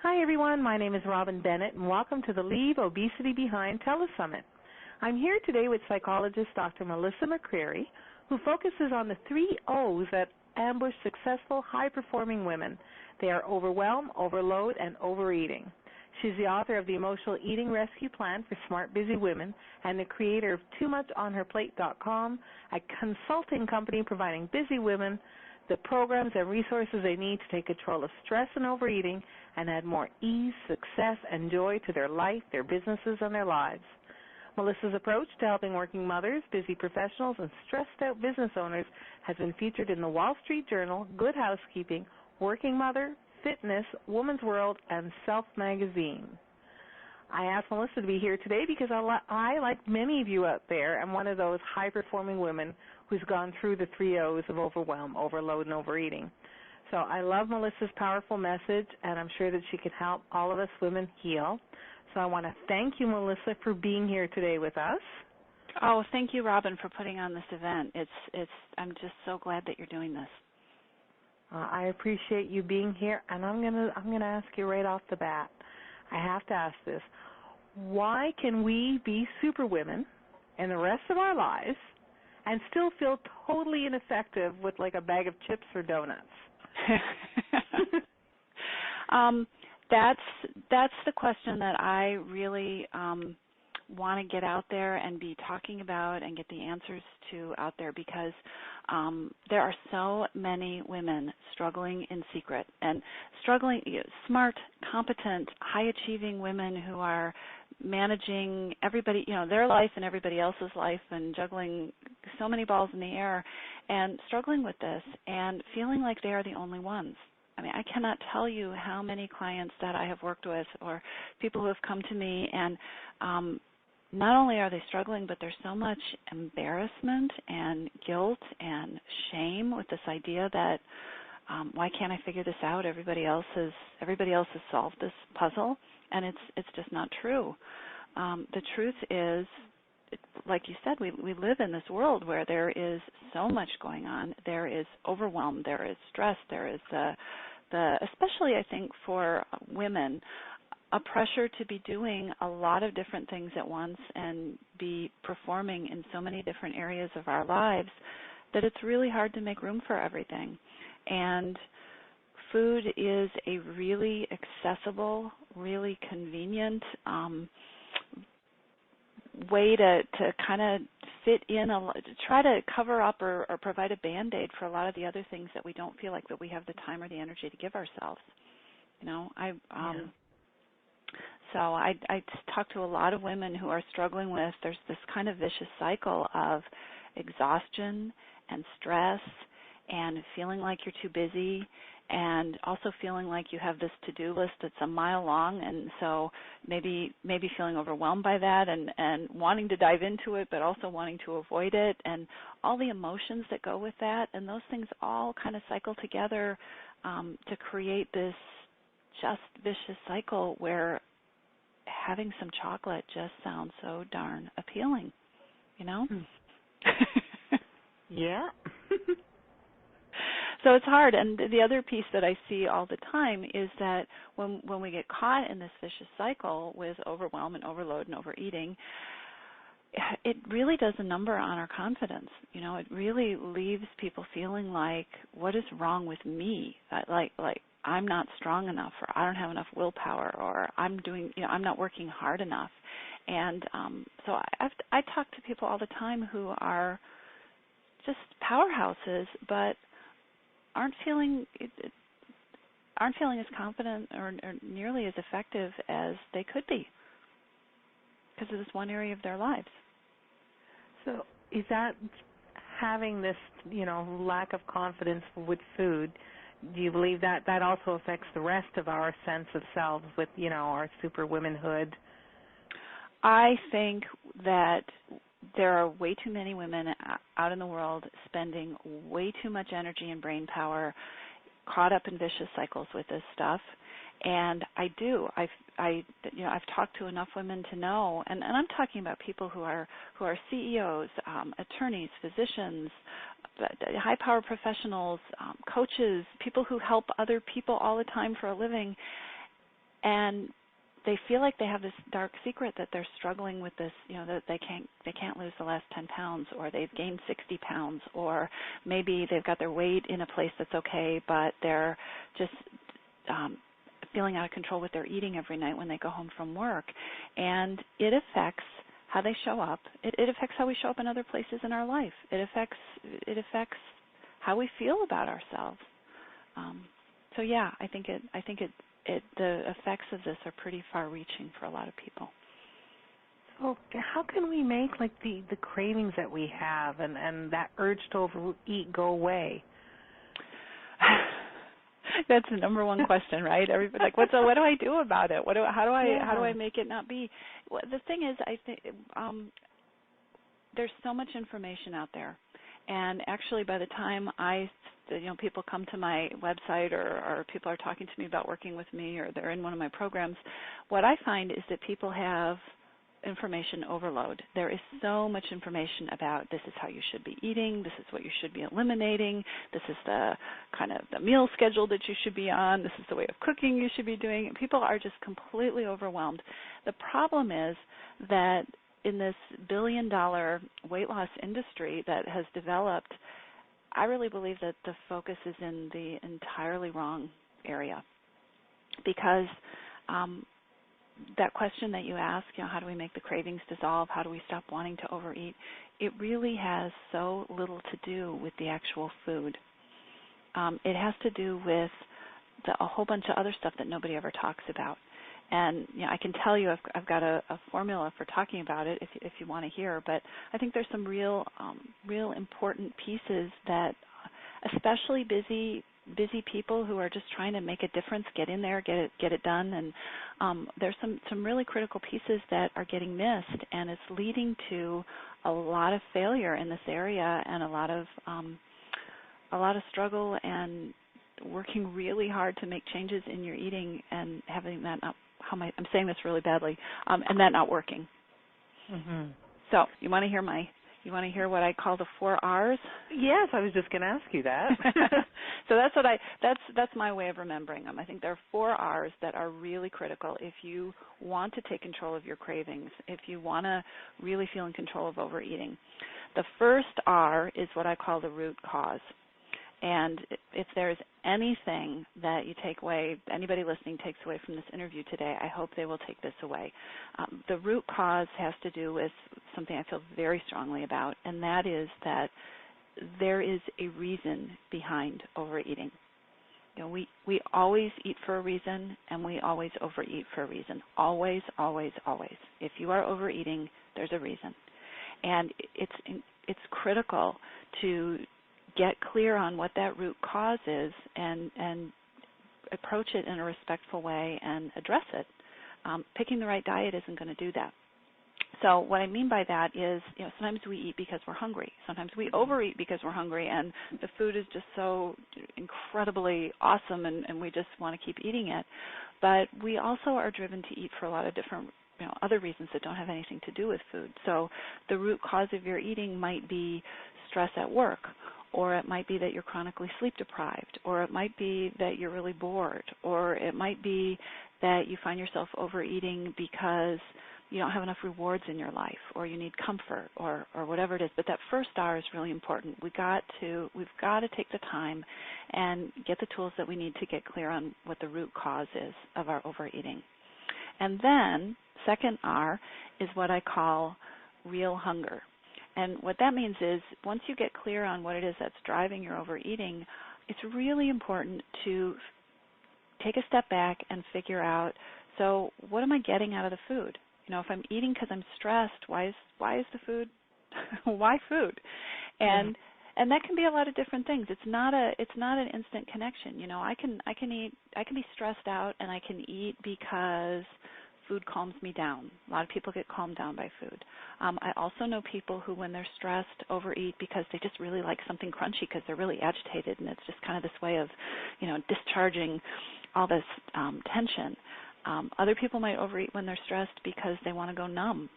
Hi everyone, my name is Robin Bennett and welcome to the Leave Obesity Behind Telesummit. I'm here today with Psychologist Dr. Melissa McCreery, who focuses on the 3 O's that ambush successful, high-performing women. They are overwhelm, overload, and overeating. She's the author of the Emotional Eating Rescue Plan for Smart, Busy Women and the creator of TooMuchOnHerPlate.com, a consulting company providing busy women the programs and resources they need to take control of stress and overeating and add more ease, success, and joy to their life, their businesses, and their lives. Melissa's approach to helping working mothers, busy professionals, and stressed-out business owners has been featured in the Wall Street Journal, Good Housekeeping, Working Mother, Fitness, Woman's World, and Self magazine. I asked Melissa to be here today because I, like many of you out there, am one of those high-performing women who's gone through the 3 O's of overwhelm, overload, and overeating. So I love Melissa's powerful message, and I'm sure that she can help all of us women heal. So I want to thank you, Melissa, for being here today with us. Oh, thank you, Robin, for putting on this event. I'm just so glad that you're doing this. I appreciate you being here, and I'm gonna ask you right off the bat. I have to ask this. Why can we be superwomen in the rest of our lives and still feel totally ineffective with like a bag of chips or donuts? That's the question that I really want to get out there and be talking about and get the answers to out there, because there are so many women struggling in secret and struggling, smart, competent, high-achieving women who are managing everybody, their life and everybody else's life and juggling so many balls in the air and struggling with this and feeling like they are the only ones. I mean, I cannot tell you how many clients that I have worked with or people who have come to me, and not only are they struggling, but there's so much embarrassment and guilt and shame with this idea that why can't I figure this out? Everybody else has solved this puzzle, and it's just not true. The truth is, like you said, we live in this world where there is so much going on. There is overwhelm, there is stress, there is the especially I think for women, a pressure to be doing a lot of different things at once and be performing in so many different areas of our lives that it's really hard to make room for everything. And food is a really accessible, really convenient way to kind of fit in, to try to cover up or provide a Band-Aid for a lot of the other things that we don't feel like that we have the time or the energy to give ourselves. So I talk to a lot of women who are struggling with, there's this kind of vicious cycle of exhaustion and stress and feeling like you're too busy, and also feeling like you have this to-do list that's a mile long, and so maybe feeling overwhelmed by that and wanting to dive into it but also wanting to avoid it, and all the emotions that go with that, and those things all kind of cycle together to create this just vicious cycle where having some chocolate just sounds so darn appealing, Yeah. So it's hard. And the other piece that I see all the time is that when we get caught in this vicious cycle with overwhelm and overload and overeating, it really does a number on our confidence. It really leaves people feeling like, what is wrong with me? Like I'm not strong enough, or I don't have enough willpower, or I'm not working hard enough. And so I talk to people all the time who are just powerhouses, but aren't feeling as confident or nearly as effective as they could be because of this one area of their lives. So is that having this, lack of confidence with food, do you believe that also affects the rest of our sense of selves with, our super womanhood? I think that there are way too many women out in the world spending way too much energy and brain power caught up in vicious cycles with this stuff. And I've talked to enough women to know, and I'm talking about people who are CEOs, attorneys, physicians, high-power professionals, coaches, people who help other people all the time for a living. and they feel like they have this dark secret that they're struggling with this, that they can't lose the last 10 pounds, or they've gained 60 pounds, or maybe they've got their weight in a place that's okay, but they're just feeling out of control with their eating every night when they go home from work. And it affects how they show up. It affects how we show up in other places in our life. It affects how we feel about ourselves. So yeah, I think the effects of this are pretty far-reaching for a lot of people. So how can we make the cravings that we have and that urge to overeat go away? That's the number one question, right? Everybody what do I do about it? How do I make it not be? Well, the thing is, I think there's so much information out there, and actually, by the time people come to my website or people are talking to me about working with me or they're in one of my programs, what I find is that people have information overload. There is so much information about this is how you should be eating, this is what you should be eliminating, this is the kind of the meal schedule that you should be on, this is the way of cooking you should be doing. People are just completely overwhelmed. The problem is that in this billion-dollar weight loss industry that has developed, I really believe that the focus is in the entirely wrong area, because that question that you ask, how do we make the cravings dissolve? How do we stop wanting to overeat? It really has so little to do with the actual food. It has to do with a whole bunch of other stuff that nobody ever talks about. And I can tell you I've got a formula for talking about it if you want to hear, but I think there's some real important pieces that especially busy people who are just trying to make a difference get in there, get it done, and there's some really critical pieces that are getting missed, and it's leading to a lot of failure in this area and a lot of struggle and working really hard to make changes in your eating and having that not. I'm saying this really badly, and that not working. Mm-hmm. So you want to hear what I call the 4 R's? Yes, I was just going to ask you that. So that's my way of remembering them. I think there are 4 R's that are really critical if you want to take control of your cravings, if you want to really feel in control of overeating. The first R is what I call the root cause. And if there's anything that you take away, anybody listening takes away from this interview today, I hope they will take this away. The root cause has to do with something I feel very strongly about, and that is that there is a reason behind overeating. We always eat for a reason, and we always overeat for a reason. Always, always, always. If you are overeating, there's a reason. And it's critical to get clear on what that root cause is and approach it in a respectful way and address it. Picking the right diet isn't going to do that. So what I mean by that is, sometimes we eat because we're hungry. Sometimes we overeat because we're hungry, and the food is just so incredibly awesome, and we just want to keep eating it. But we also are driven to eat for a lot of different other reasons that don't have anything to do with food. So the root cause of your eating might be stress at work, or it might be that you're chronically sleep deprived, or it might be that you're really bored, or it might be that you find yourself overeating because you don't have enough rewards in your life, or you need comfort, or whatever it is. But that first R is really important. We've got to take the time and get the tools that we need to get clear on what the root cause is of our overeating. And then second R is what I call real hunger. And what that means is once you get clear on what it is that's driving your overeating, it's really important to take a step back and figure out, so what am I getting out of the food? If I'm eating because I'm stressed, why is the food? Why food? And that can be a lot of different things. It's not an instant connection. I can be stressed out and I can eat because food calms me down. A lot of people get calmed down by food. I also know people who, when they're stressed, overeat because they just really like something crunchy because they're really agitated, and it's just kind of this way of, discharging all this tension. Other people might overeat when they're stressed because they want to go numb,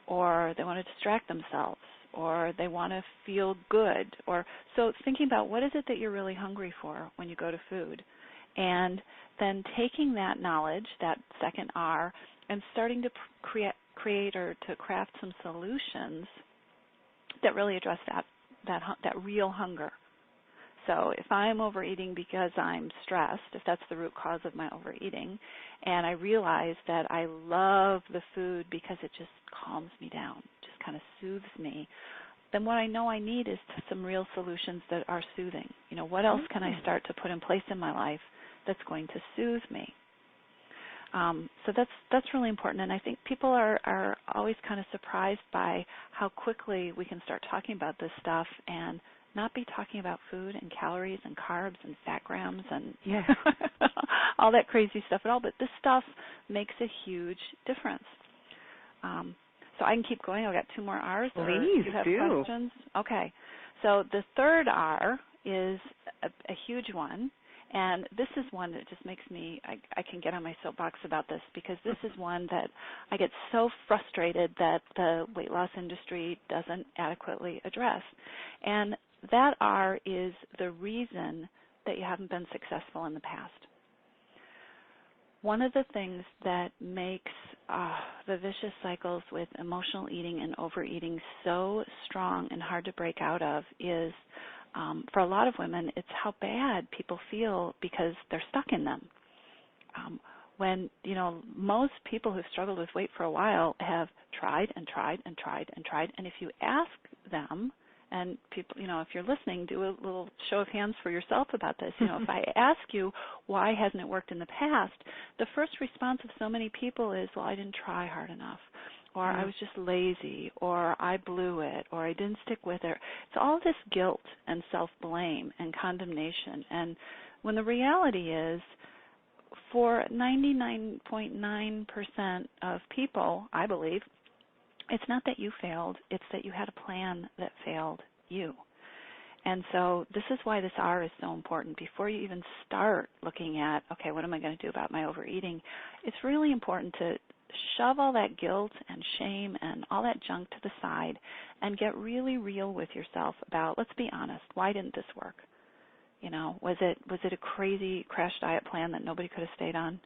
or they want to distract themselves, or they want to feel good. Or so thinking about what is it that you're really hungry for when you go to food, and then taking that knowledge, that second R, and starting to create or to craft some solutions that really address that real hunger. So if I'm overeating because I'm stressed, if that's the root cause of my overeating, and I realize that I love the food because it just calms me down, just kind of soothes me, then what I know I need is some real solutions that are soothing. What else can I start to put in place in my life that's going to soothe me? So that's really important, and I think people are always kind of surprised by how quickly we can start talking about this stuff and not be talking about food and calories and carbs and fat grams and all that crazy stuff at all. But this stuff makes a huge difference. So I can keep going. I've got 2 more R's. Please do. You have do. questions? Okay. So the third R is a huge one. And this is one that just makes me, I can get on my soapbox about this, because this is one that I get so frustrated that the weight loss industry doesn't adequately address. And that R is the reason that you haven't been successful in the past. One of the things that makes the vicious cycles with emotional eating and overeating so strong and hard to break out of is, for a lot of women, it's how bad people feel because they're stuck in them. When, most people who've struggled with weight for a while have tried and tried and tried and tried, and if you ask them, and people, if you're listening, do a little show of hands for yourself about this. If I ask you why hasn't it worked in the past, the first response of so many people is, well, I didn't try hard enough, or I was just lazy, or I blew it, or I didn't stick with it. It's all this guilt and self-blame and condemnation. And when the reality is, for 99.9% of people, I believe, it's not that you failed, it's that you had a plan that failed you. And so this is why this R is so important. Before you even start looking at, okay, what am I going to do about my overeating, it's really important to shove all that guilt and shame and all that junk to the side and get really real with yourself about, let's be honest, why didn't this work? Was it a crazy crash diet plan that nobody could have stayed on?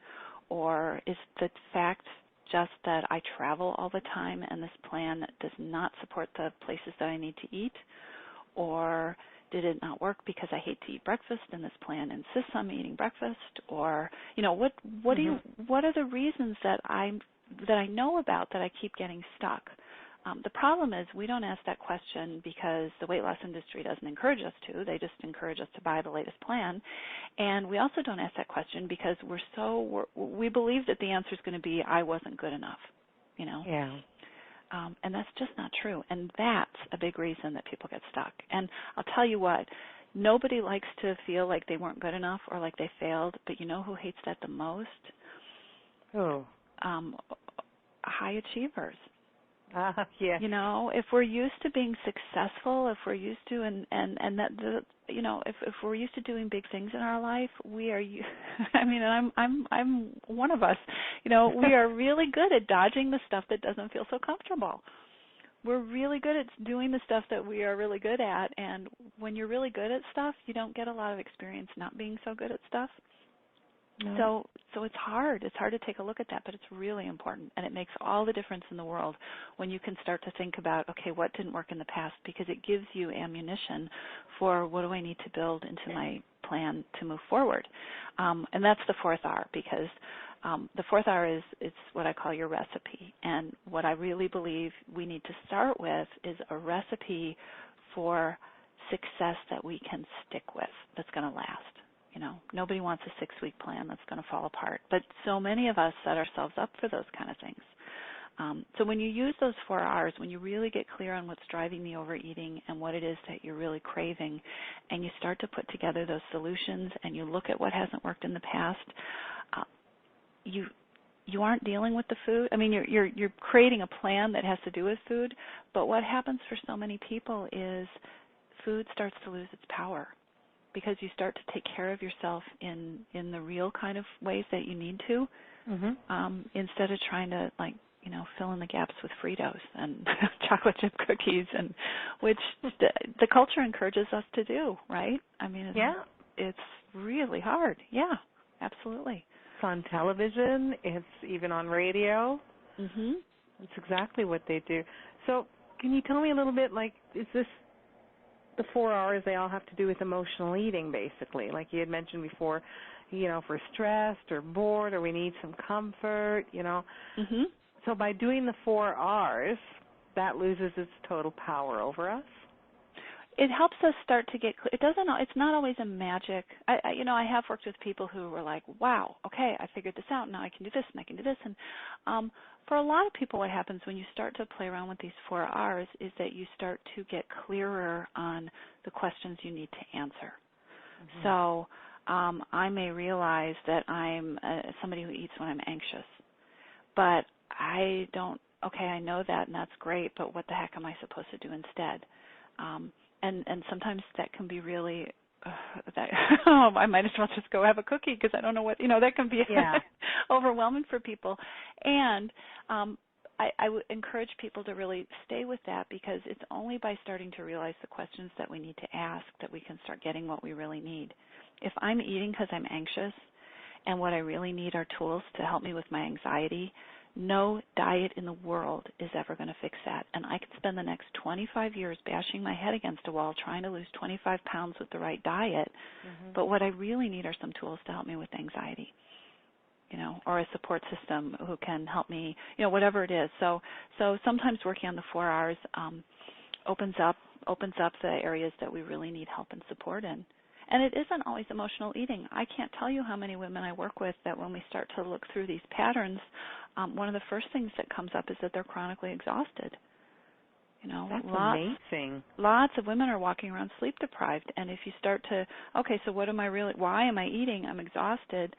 Or is the fact just that I travel all the time and this plan does not support the places that I need to eat? Or did it not work because I hate to eat breakfast and this plan insists on me eating breakfast? Or, what are the reasons that I know about that I keep getting stuck? The problem is we don't ask that question because the weight loss industry doesn't encourage us to. They just encourage us to buy the latest plan. And we also don't ask that question because we believe that the answer is going to be, I wasn't good enough, Yeah. And that's just not true. And that's a big reason that people get stuck. And I'll tell you what, nobody likes to feel like they weren't good enough or like they failed, but you know who hates that the most? Oh. High achievers. Yeah. If we're used to being successful, if we're used to and that if we're used to doing big things in our life, we are. I'm one of us. We are really good at dodging the stuff that doesn't feel so comfortable. We're really good at doing the stuff that we are really good at, and when you're really good at stuff, you don't get a lot of experience not being so good at stuff. No. So it's hard. It's hard to take a look at that, but it's really important, and it makes all the difference in the world when you can start to think about, okay, what didn't work in the past, because it gives you ammunition for what do I need to build into my plan to move forward. And that's the fourth R, because the fourth R is it's what I call your recipe, and what I really believe we need to start with is a recipe for success that we can stick with, that's going to last. Nobody wants a 6-week plan that's going to fall apart. But so many of us set ourselves up for those kind of things. So when you use those 4 R's, when you really get clear on what's driving the overeating and what it is that you're really craving, and you start to put together those solutions and you look at what hasn't worked in the past, you aren't dealing with the food. I mean, you're creating a plan that has to do with food, but what happens for so many people is food starts to lose its power, because you start to take care of yourself in the real kind of ways that you need to, instead of trying to fill in the gaps with Fritos and chocolate chip cookies, and which the culture encourages us to do, right? I mean, it's really hard. Yeah, absolutely. It's on television. It's even on radio. Mhm. It's exactly what they do. So can you tell me a little bit, like, is this the 4 R's, they all have to do with emotional eating, basically? Like you had mentioned before, if we're stressed or bored or we need some comfort, Mhm. So by doing the 4 R's, that loses its total power over us? It helps us start to get. It's not always a magic. I have worked with people who were like, "Wow, okay, I figured this out. Now I can do this and I can do this." And for a lot of people, what happens when you start to play around with these 4 R's is that you start to get clearer on the questions you need to answer. Mm-hmm. So I may realize that I'm somebody who eats when I'm anxious, but I don't. Okay, I know that, and that's great. But what the heck am I supposed to do instead? And sometimes that can be really, I might as well just go have a cookie because I don't know what, that can be overwhelming for people. And I would encourage people to really stay with that, because it's only by starting to realize the questions that we need to ask that we can start getting what we really need. If I'm eating because I'm anxious and what I really need are tools to help me with my anxiety, no diet in the world is ever going to fix that. And I could spend the next 25 years bashing my head against a wall trying to lose 25 pounds with the right diet. Mm-hmm. But what I really need are some tools to help me with anxiety, or a support system who can help me, whatever it is. So sometimes working on the 4 R's opens up the areas that we really need help and support in. And it isn't always emotional eating. I can't tell you how many women I work with that when we start to look through these patterns, one of the first things that comes up is that they're chronically exhausted. That's amazing. Lots of women are walking around sleep deprived. And if you start to, so why am I eating? I'm exhausted.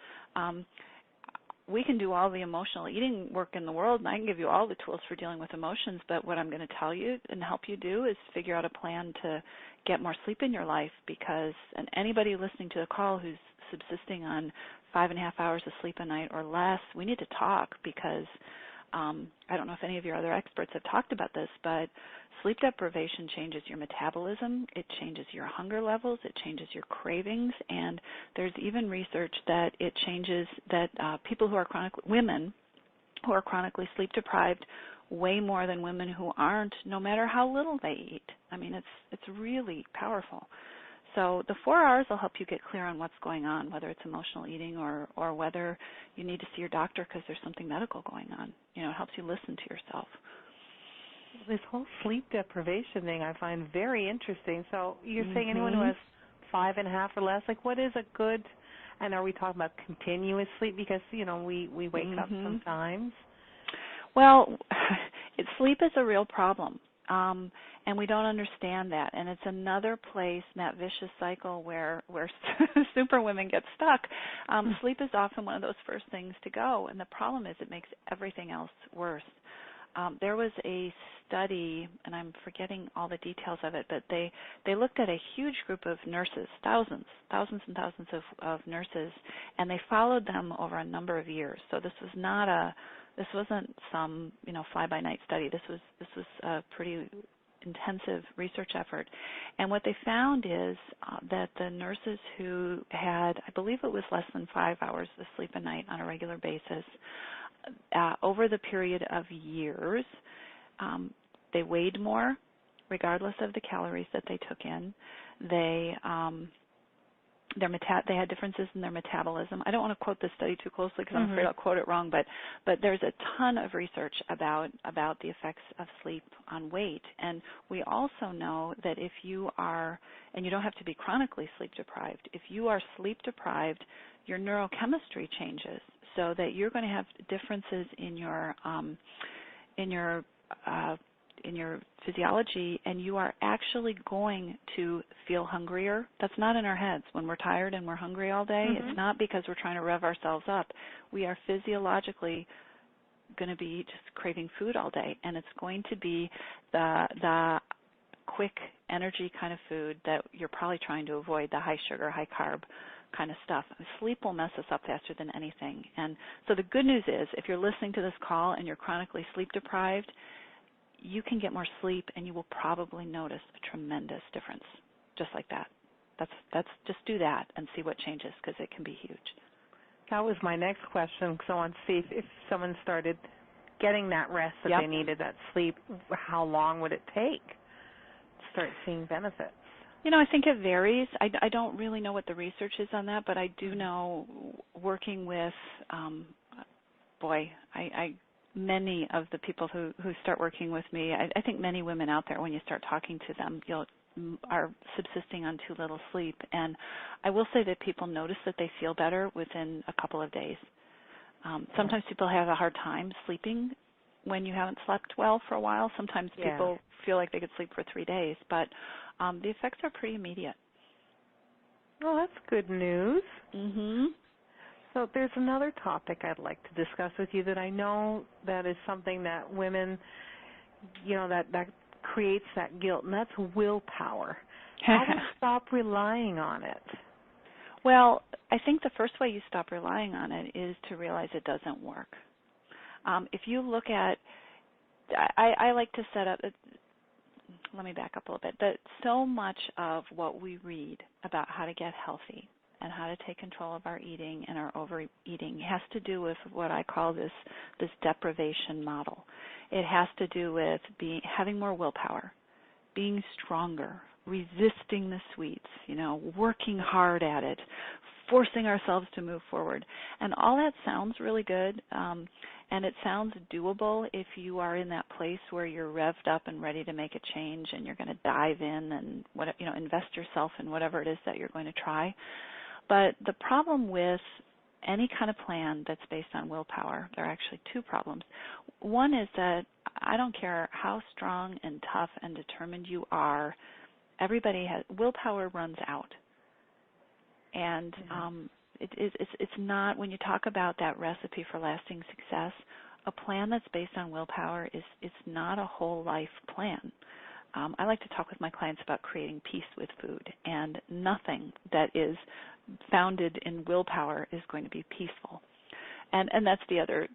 We can do all the emotional eating work in the world, and I can give you all the tools for dealing with emotions, but what I'm going to tell you and help you do is figure out a plan to get more sleep in your life, because, and anybody listening to the call who's subsisting on 5.5 hours of sleep a night or less, we need to talk, because I don't know if any of your other experts have talked about this, but sleep deprivation changes your metabolism, it changes your hunger levels, it changes your cravings, and there's even research that it changes that people who are women who are chronically sleep deprived way more than women who aren't, no matter how little they eat. I mean, it's really powerful. So the 4 R's will help you get clear on what's going on, whether it's emotional eating or whether you need to see your doctor because there's something medical going on. It helps you listen to yourself. This whole sleep deprivation thing I find very interesting. So you're saying anyone who has 5.5 or less, like what is a good, and are we talking about continuous sleep? Because, we wake up sometimes. Well, sleep is a real problem. And we don't understand that. And it's another place in that vicious cycle where super women get stuck. Sleep is often one of those first things to go. And the problem is it makes everything else worse. There was a study, and I'm forgetting all the details of it, but they looked at a huge group of nurses, thousands and thousands of nurses, and they followed them over a number of years. So this wasn't some fly-by-night study. This was a pretty intensive research effort. And what they found is that the nurses who had, I believe it was less than 5 hours of sleep a night on a regular basis, over the period of years, they weighed more, regardless of the calories that they took in. They had differences in their metabolism. I don't want to quote this study too closely because I'm afraid I'll quote it wrong, but there's a ton of research about the effects of sleep on weight. And we also know that if you are, and you don't have to be chronically sleep deprived, if you are sleep deprived, your neurochemistry changes, so that you're going to have differences in your physiology, and you are actually going to feel hungrier. That's not in our heads. When we're tired and we're hungry all day, it's not because we're trying to rev ourselves up. We are physiologically going to be just craving food all day, and it's going to be the quick energy kind of food that you're probably trying to avoid, the high sugar, high carb kind of stuff. Sleep will mess us up faster than anything. And so the good news is, if you're listening to this call and you're chronically sleep deprived, you can get more sleep and you will probably notice a tremendous difference, just like that. That's just do that and see what changes, because it can be huge. That was my next question. So I want to see if someone started getting that rest that they needed, that sleep, how long would it take to start seeing benefits? I think it varies. I don't really know what the research is on that, but I do know, working with, many of the people who start working with me, I think many women out there, when you start talking to them, are subsisting on too little sleep. And I will say that people notice that they feel better within a couple of days. Sometimes people have a hard time sleeping when you haven't slept well for a while. Sometimes people feel like they could sleep for 3 days, but the effects are pretty immediate. Well, that's good news. Mm-hmm. So there's another topic I'd like to discuss with you that I know that is something that women, that creates that guilt, and that's willpower. How do we stop relying on it? Well, I think the first way you stop relying on it is to realize it doesn't work. If you look at, I like to set up, let me back up a little bit, that so much of what we read about how to get healthy and how to take control of our eating and our overeating has to do with what I call this deprivation model. It has to do with having more willpower, being stronger, resisting the sweets, working hard at it, forcing ourselves to move forward. And all that sounds really good, and it sounds doable if you are in that place where you're revved up and ready to make a change and you're going to dive in and invest yourself in whatever it is that you're going to try. But the problem with any kind of plan that's based on willpower, there are actually two problems. One is that I don't care how strong and tough and determined you are, willpower runs out. And it's not, when you talk about that recipe for lasting success, a plan that's based on willpower it's not a whole life plan. I like to talk with my clients about creating peace with food, and nothing that is founded in willpower is going to be peaceful. And that's the other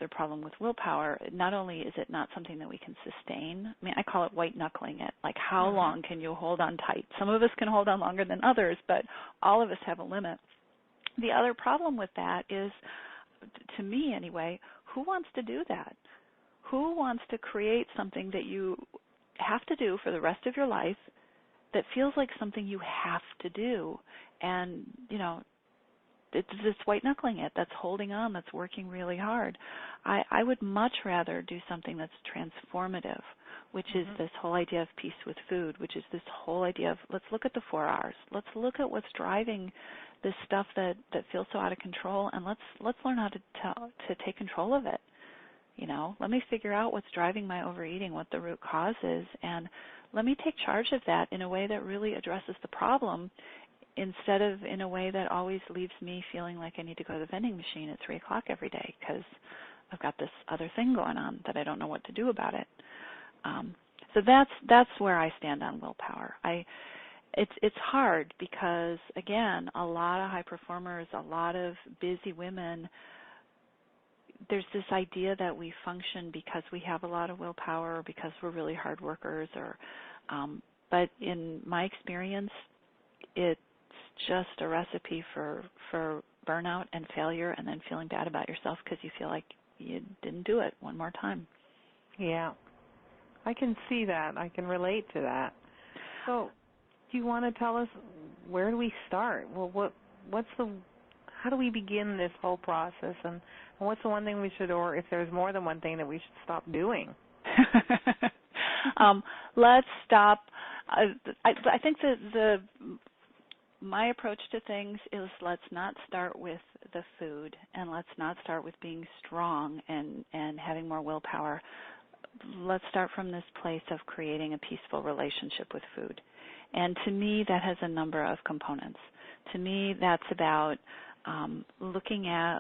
problem with willpower. Not only is it not something that we can sustain, I mean, I call it white knuckling it. Like, how long can you hold on tight? Some of us can hold on longer than others, but all of us have a limit. The other problem with that is, to me anyway, who wants to do that? Who wants to create something that you have to do for the rest of your life that feels like something you have to do? And, it's this white knuckling it, that's holding on, that's working really hard. I would much rather do something that's transformative, which is this whole idea of peace with food, which is this whole idea of, let's look at the 4 R's. Let's look at what's driving this stuff that feels so out of control, and let's learn how to take control of it. Let me figure out what's driving my overeating, what the root cause is, and let me take charge of that in a way that really addresses the problem, instead of in a way that always leaves me feeling like I need to go to the vending machine at 3 o'clock every day because I've got this other thing going on that I don't know what to do about it. So that's where I stand on willpower. It's hard because, again, a lot of high performers, a lot of busy women, there's this idea that we function because we have a lot of willpower or because we're really hard workers, but in my experience, it's just a recipe for burnout and failure, and then feeling bad about yourself because you feel like you didn't do it one more time. Yeah. I can see that. I can relate to that. So do you want to tell us, where do we start? Well, how do we begin this whole process, and what's the one thing we should, or if there's more than one thing that we should stop doing? Let's stop. I think that my approach to things is, let's not start with the food, and let's not start with being strong and having more willpower. Let's start from this place of creating a peaceful relationship with food. And to me, that has a number of components. To me, that's about looking at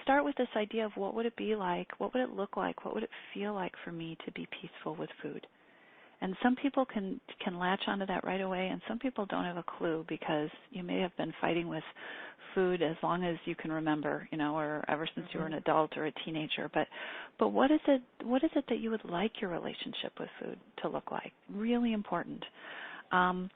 start with this idea of what would it be like, what would it look like, what would it feel like for me to be peaceful with food. And some people can latch onto that right away, and some people don't have a clue because you may have been fighting with food as long as you can remember, or ever since you were an adult or a teenager. But what is it that you would like your relationship with food to look like? Really important. And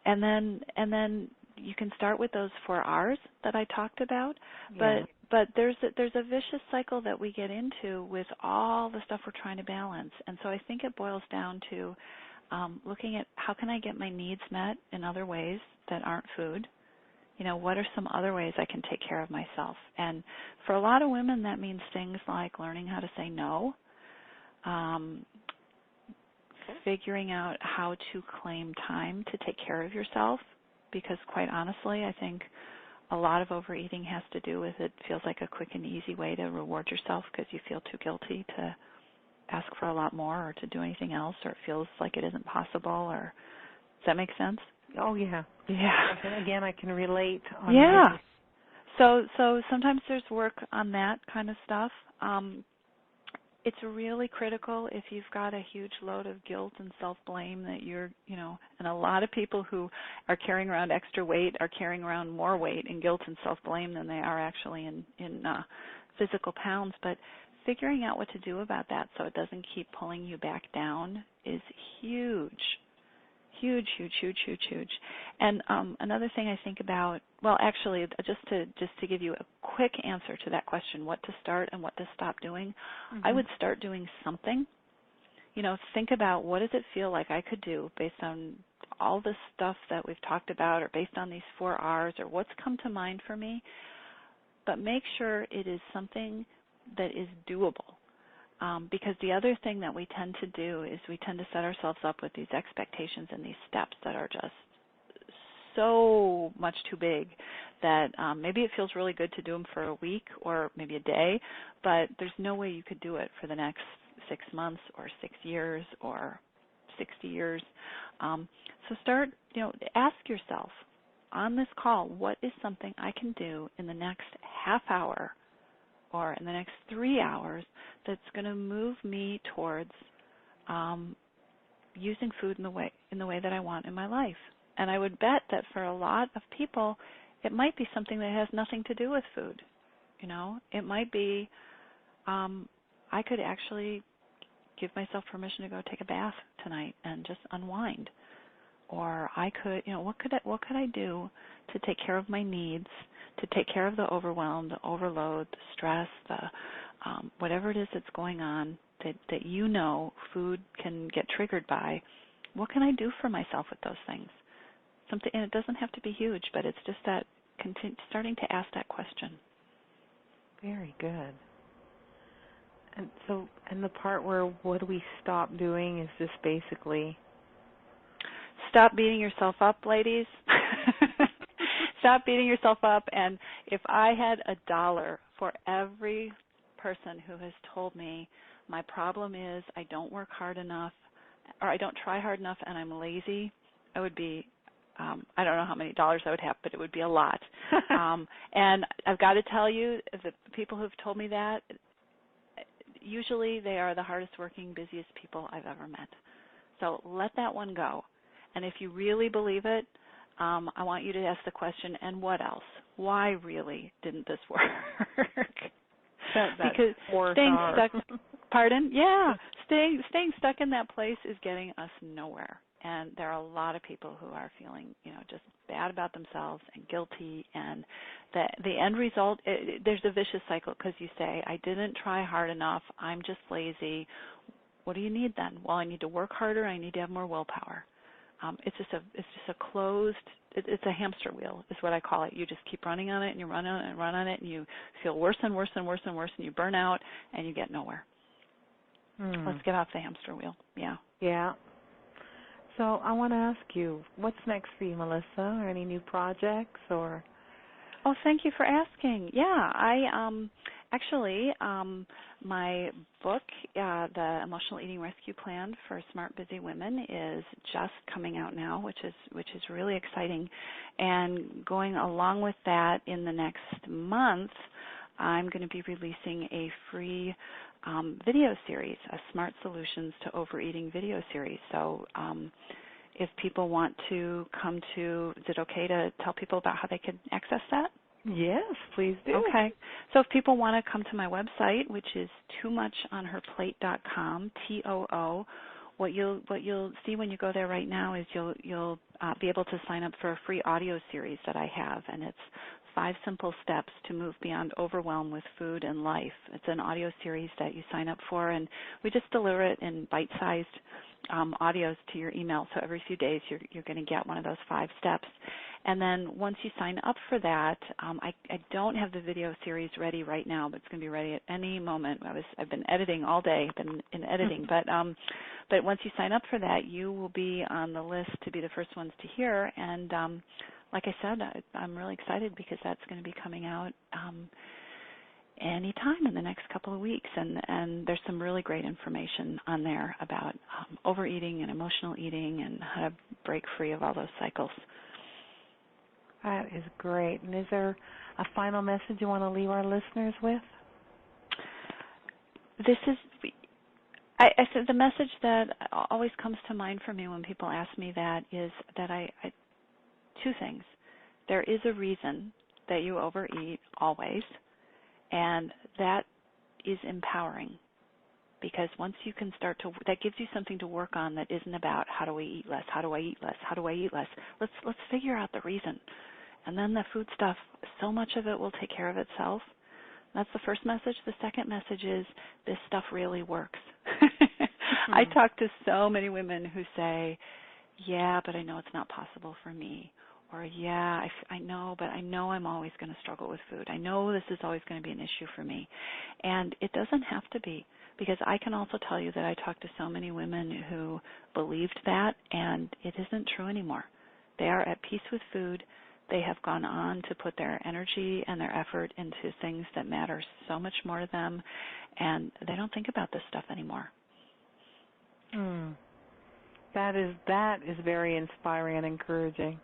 then you can start with those 4 R's that I talked about. Yeah. But there's a vicious cycle that we get into with all the stuff we're trying to balance. And so I think it boils down to looking at how can I get my needs met in other ways that aren't food. What are some other ways I can take care of myself? And for a lot of women, that means things like learning how to say no, figuring out how to claim time to take care of yourself, because quite honestly, I think a lot of overeating has to do with it feels like a quick and easy way to reward yourself because you feel too guilty to ask for a lot more or to do anything else, or it feels like it isn't possible. Or does that make sense? Oh, yeah. Yeah. And again, I can relate on Yeah. this. So sometimes there's work on that kind of stuff. It's really critical if you've got a huge load of guilt and self-blame that you're, and a lot of people who are carrying around extra weight are carrying around more weight in guilt and self-blame than they are actually in physical pounds. But figuring out what to do about that so it doesn't keep pulling you back down is huge. Huge, huge, huge, huge, huge. And another thing I think about, well, actually, just to give you a quick answer to that question, what to start and what to stop doing, I would start doing something. Think about what does it feel like I could do based on all the stuff that we've talked about, or based on these 4 R's, or what's come to mind for me. But make sure it is something that is doable. Because the other thing that we tend to do is we tend to set ourselves up with these expectations and these steps that are just so much too big that maybe it feels really good to do them for a week or maybe a day, but there's no way you could do it for the next 6 months or 6 years or 60 years. So start, ask yourself on this call, what is something I can do in the next half hour or in the next 3 hours that's going to move me towards using food in the way that I want in my life. And I would bet that for a lot of people, it might be something that has nothing to do with food. It might be I could actually give myself permission to go take a bath tonight and just unwind. Or I could, what could I do to take care of my needs, to take care of the overwhelm, the overload, the stress, the whatever it is that's going on that food can get triggered by. What can I do for myself with those things? Something, and it doesn't have to be huge, but it's just that starting to ask that question. Very good. And the part where what do we stop doing is just basically... Stop beating yourself up, ladies. Stop beating yourself up. And if I had $1 for every person who has told me my problem is I don't work hard enough, or I don't try hard enough and I'm lazy, I would be, I don't know how many dollars I would have, but it would be a lot. And I've got to tell you, the people who've told me that, usually they are the hardest working, busiest people I've ever met. So let that one go. And if you really believe it, I want you to ask the question, and what else? Why really didn't this work? Because staying stuck, pardon? Yeah, staying stuck in that place is getting us nowhere. And there are a lot of people who are feeling, just bad about themselves and guilty. And the end result, there's a vicious cycle because you say, I didn't try hard enough. I'm just lazy. What do you need then? Well, I need to work harder. I need to have more willpower. It's just a closed. It's a hamster wheel, is what I call it. You just keep running on it, and you run on it, and run on it, and you feel worse and worse and worse and worse, and you burn out, and you get nowhere. Let's get off the hamster wheel. Yeah. Yeah. So I want to ask you, what's next for you, Melissa? Or any new projects or? Oh, thank you for asking. Yeah, I actually my book, The Emotional Eating Rescue Plan for Smart Busy Women, is just coming out now, which is really exciting. And going along with that, in the next month, I'm going to be releasing a free video series, a Smart Solutions to Overeating video series. So if people want to come to, is it okay to tell people about how they can access that? Yes, please do. Okay. So if people want to come to my website, which is toomuchonherplate.com, TOO, what you'll see when you go there right now is you'll be able to sign up for a free audio series that I have, and it's 5 simple steps to move beyond overwhelm with food and life. It's an audio series that you sign up for, and we just deliver it in bite-sized audios to your email. So every few days you're going to get one of those 5 steps. And then once you sign up for that, I don't have the video series ready right now, but it's going to be ready at any moment. I've been editing all day, been in editing, but once you sign up for that, you will be on the list to be the first ones to hear. And like I said, I'm really excited because that's going to be coming out anytime in the next couple of weeks. And there's some really great information on there about overeating and emotional eating and how to break free of all those cycles. That is great. And is there a final message you want to leave our listeners with? I said the message that always comes to mind for me when people ask me that is that I 2 things. There is a reason that you overeat always, and that is empowering, because once you can start to, that gives you something to work on that isn't about how do I eat less, how do I eat less, how do I eat less. Let's figure out the reason. And then the food stuff, so much of it will take care of itself. That's the first message. The second message is this stuff really works. I talk to so many women who say, yeah, but I know it's not possible for me. Or, yeah, I know, but I know I'm always going to struggle with food. I know this is always going to be an issue for me. And it doesn't have to be, because I can also tell you that I talk to so many women who believed that, and it isn't true anymore. They are at peace with food. They have gone on to put their energy and their effort into things that matter so much more to them, and they don't think about this stuff anymore. That is very inspiring and encouraging.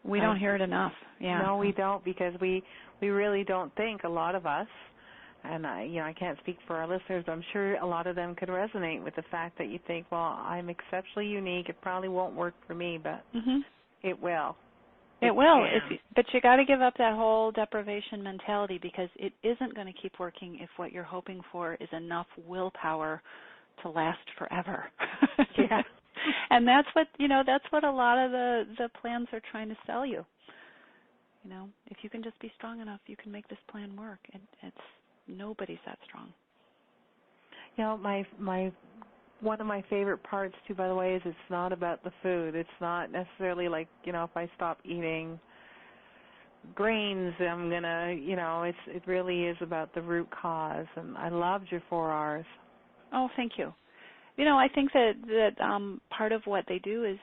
We don't hear it enough. Yeah. No, we don't, because we really don't think, a lot of us, and I can't speak for our listeners, but I'm sure a lot of them could resonate with the fact that you think, well, I'm exceptionally unique. It probably won't work for me, but it will. It will, but you got to give up that whole deprivation mentality, because it isn't going to keep working if what you're hoping for is enough willpower to last forever. Yeah. And that's what a lot of the plans are trying to sell you. If you can just be strong enough, you can make this plan work. It's nobody's that strong. One of my favorite parts, too, by the way, is it's not about the food. It's not necessarily like, if I stop eating grains, I'm going to, it really is about the root cause. And I loved your 4 R's. Oh, thank you. I think that part of what they do is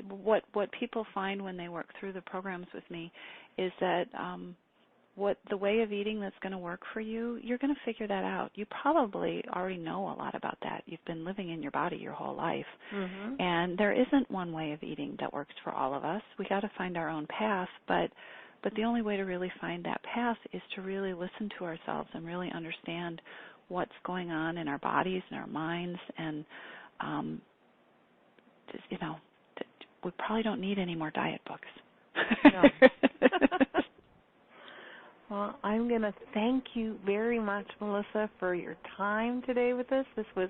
what people find when they work through the programs with me is that what the way of eating that's going to work for you, you're going to figure that out. You probably already know a lot about that. You've been living in your body your whole life. And there isn't one way of eating that works for all of us. We got to find our own path, but the only way to really find that path is to really listen to ourselves and really understand what's going on in our bodies and our minds, and we probably don't need any more diet books. No. Well, I'm going to thank you very much, Melissa, for your time today with us. This was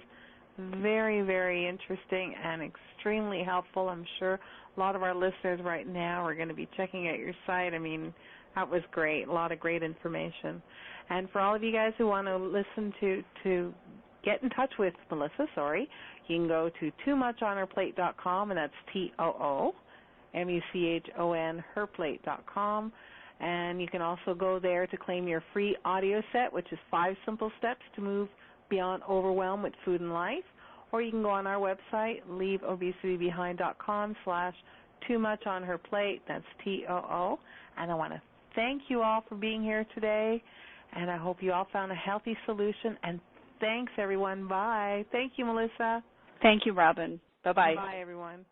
very, very interesting and extremely helpful. I'm sure a lot of our listeners right now are going to be checking out your site. I mean, that was great, a lot of great information. And for all of you guys who want to listen to get in touch with Melissa, you can go to toomuchonherplate.com, and that's TOOMUCHON herplate.com. And you can also go there to claim your free audio set, which is 5 simple steps to move beyond overwhelm with food and life. Or you can go on our website, leaveobesitybehind.com/toomuchonherplate. That's TOO. And I want to thank you all for being here today. And I hope you all found a healthy solution. And thanks, everyone. Bye. Thank you, Melissa. Thank you, Robin. Bye-bye. Bye, everyone.